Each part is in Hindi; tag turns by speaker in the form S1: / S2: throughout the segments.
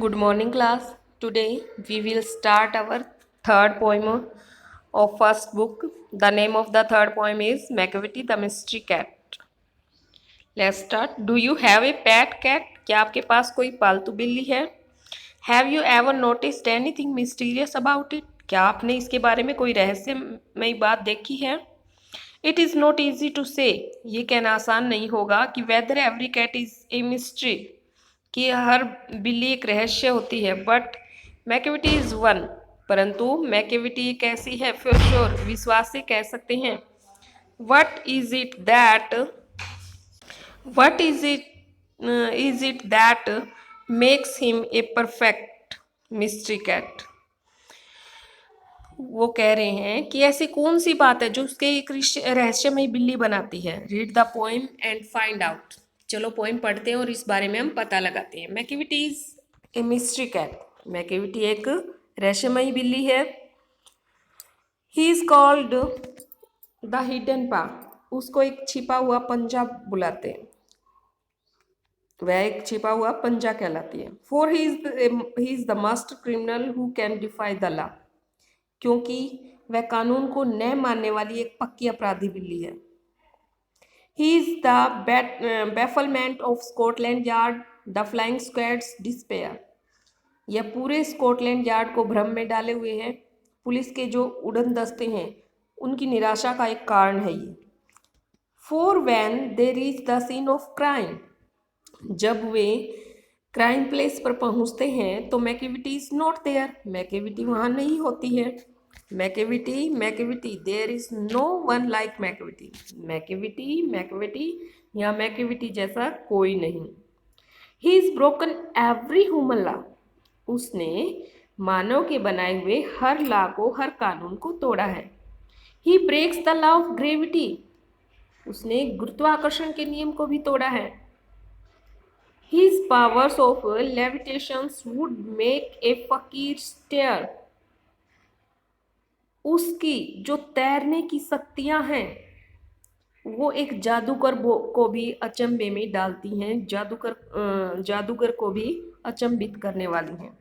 S1: Good morning, class. Today we will start our third poem of first book. The name of the third poem is McVitie the Mystery Cat. Let's start. Do you have a pet cat? क्या आपके पास कोई पालतू बिल्ली है? Have you ever noticed anything mysterious about it? क्या आपने इसके बारे में कोई रहस्यमयी बात देखी है? It is not easy to say. ये कहना आसान नहीं होगा कि whether every cat is a mystery. कि हर बिल्ली एक रहस्य होती है बट मैकेविटी इज वन। परंतु मैकेविटी एक ऐसी है फॉर श्योर विश्वास से कह सकते हैं। What is it that what is it that makes him a perfect mystery cat. वो कह रहे हैं कि ऐसी कौन सी बात है जो उसके एक रहस्यमयी बिल्ली बनाती है। Read the poem and find out. चलो पोएम पढ़ते हैं और इस बारे में हम पता लगाते हैं। Macavity is a mystery cat. Macavity एक रहस्यमयी बिल्ली है। He is called the hidden paw. उसको एक छिपा हुआ पंजा बुलाते हैं। वह एक छिपा हुआ पंजा कहलाती है। For he is the master criminal who can defy the law. क्योंकि वह कानून को न मानने वाली एक पक्की अपराधी बिल्ली है। He is the bafflement of Scotland Yard, the flying squads despair. यह पूरे स्कॉटलैंड यार्ड को भ्रम में डाले हुए है। पुलिस के जो उड़न दस्ते हैं उनकी निराशा का एक कारण है ये। For when they reach the scene of crime. जब वे क्राइम प्लेस पर पहुंचते हैं तो Macavity is not there. Macavity वहां नहीं होती है। Macavity Macavity there is no one like Macavity. Macavity Macavity या मैकेविटी जैसा कोई नहीं। He is broken every human law. उसने मानव के बनाए हुए हर लॉ को, हर कानून को तोड़ा है। He breaks the law of gravity. उसने गुरुत्वाकर्षण के नियम को भी तोड़ा है। His powers of levitation would make a fakir stare. उसकी जो तैरने की शक्तियां हैं वो एक जादूगर को भी अचंभे में डालती हैं। जादूगर को भी अचंभित करने वाली हैं।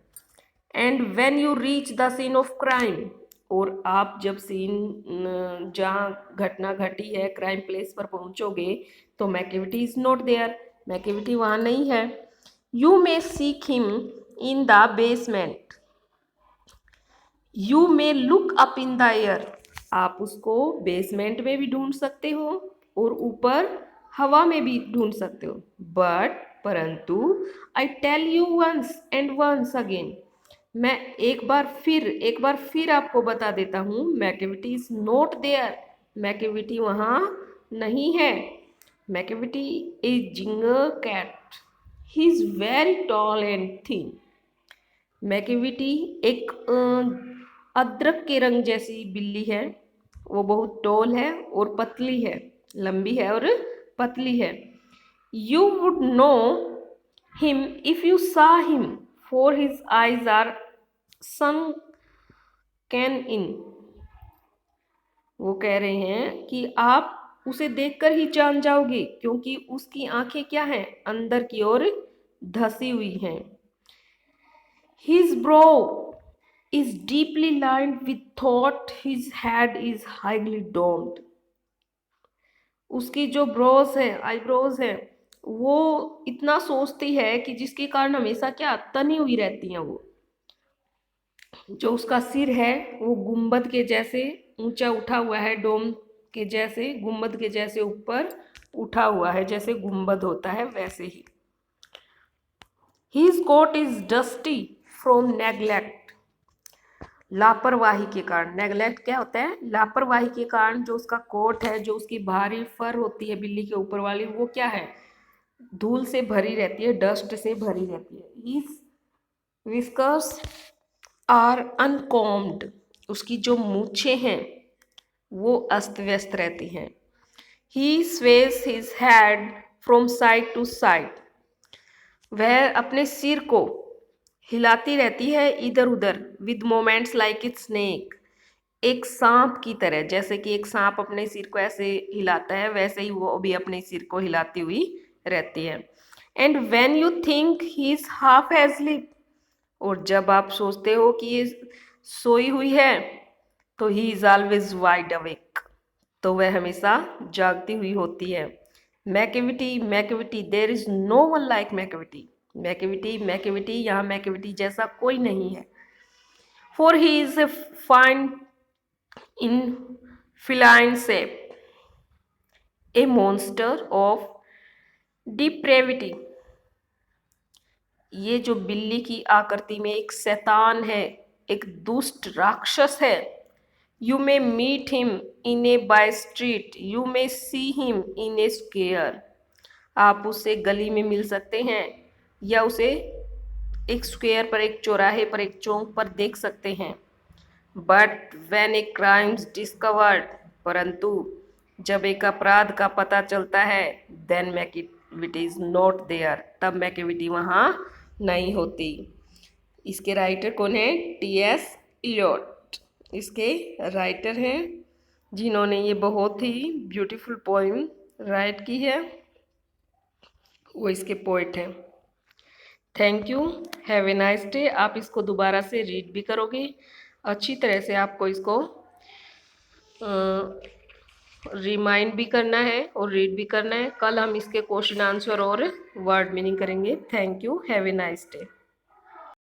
S1: And when you reach the scene of crime. और आप जब सीन जहाँ घटना घटी है क्राइम प्लेस पर पहुंचोगे तो Macavity is not there. Macavity वहाँ नहीं है। You may seek him in the basement. You may look up in the air. आप उसको बेसमेंट में भी ढूंढ सकते हो और ऊपर हवा में भी ढूंढ सकते हो। बट परंतु I tell you once and once again. मैं एक बार फिर आपको बता देता हूँ Macavity is not there. Macavity वहाँ नहीं है। Macavity is ginger cat. He is very tall and thin. Macavity एक अदरक के रंग जैसी बिल्ली है। वो बहुत टॉल है और पतली है, लंबी है और पतली है। You would know him if you saw him for his eyes are sunken in. वो कह रहे हैं कि आप उसे देखकर ही जान जाओगे क्योंकि उसकी आंखें क्या हैं, अंदर की ओर धसी हुई हैं। His brow is deeply lined with thought. His head is highly domed. उसकी जो ब्रोज है, आईब्रोज है, वो इतना सोचती है कि जिसके कारण हमेशा क्या तनी हुई रहती हैं। वो जो उसका सिर है वो गुंबद के जैसे ऊंचा उठा हुआ है, डोम के जैसे, गुंबद के जैसे ऊपर उठा हुआ है, जैसे गुंबद होता है वैसे ही। His coat is dusty from neglect. लापरवाही के कारण। नेगलेक्ट क्या होता है? लापरवाही के कारण जो उसका कोट है, जो उसकी भारी फर होती है बिल्ली के ऊपर वाली, वो क्या है? धूल से भरी रहती है, डस्ट से भरी रहती है। His whiskers are uncombed. उसकी जो मूछें हैं वो अस्त व्यस्त रहती हैं। He sways his head from side to side. वह अपने सिर को हिलाती रहती है इधर उधर। With moments like it snake. एक सांप की तरह, जैसे कि एक सांप अपने सिर को ऐसे हिलाता है वैसे ही वो भी अपने सिर को हिलाती हुई रहती है। And when you think he is half asleep. और जब आप सोचते हो कि ये सोई हुई है तो he is always wide awake, तो वह हमेशा जागती हुई होती है। Macavity Macavity, there is no one like Macavity. Macavity Macavity, यहाँ मैकेविटी जैसा कोई नहीं है। For he is fiend in feline shape, a monster of depravity। ये जो बिल्ली की आकृति में एक शैतान है, एक दुष्ट राक्षस है। You may meet him in a by street, you may see him in a square. आप उसे गली में मिल सकते हैं या उसे एक स्क्वेयर पर, एक चौराहे पर, एक चौक पर देख सकते हैं। But when a crime's discovered, परंतु जब एक अपराध का पता चलता है, then Macavity is not there, तब मैकेविटी वहाँ नहीं होती। इसके राइटर कौन है? टी.एस. इलियट इसके राइटर हैं, जिन्होंने ये बहुत ही ब्यूटीफुल पोइम राइट की है, वो इसके पोइट हैं। Thank you, have a nice day. आप इसको दोबारा से रीड भी करोगे, अच्छी तरह से आपको इसको रिमाइंड भी करना है और रीड भी करना है। कल हम इसके क्वेश्चन आंसर और वर्ड मीनिंग करेंगे। Thank you, have a nice day.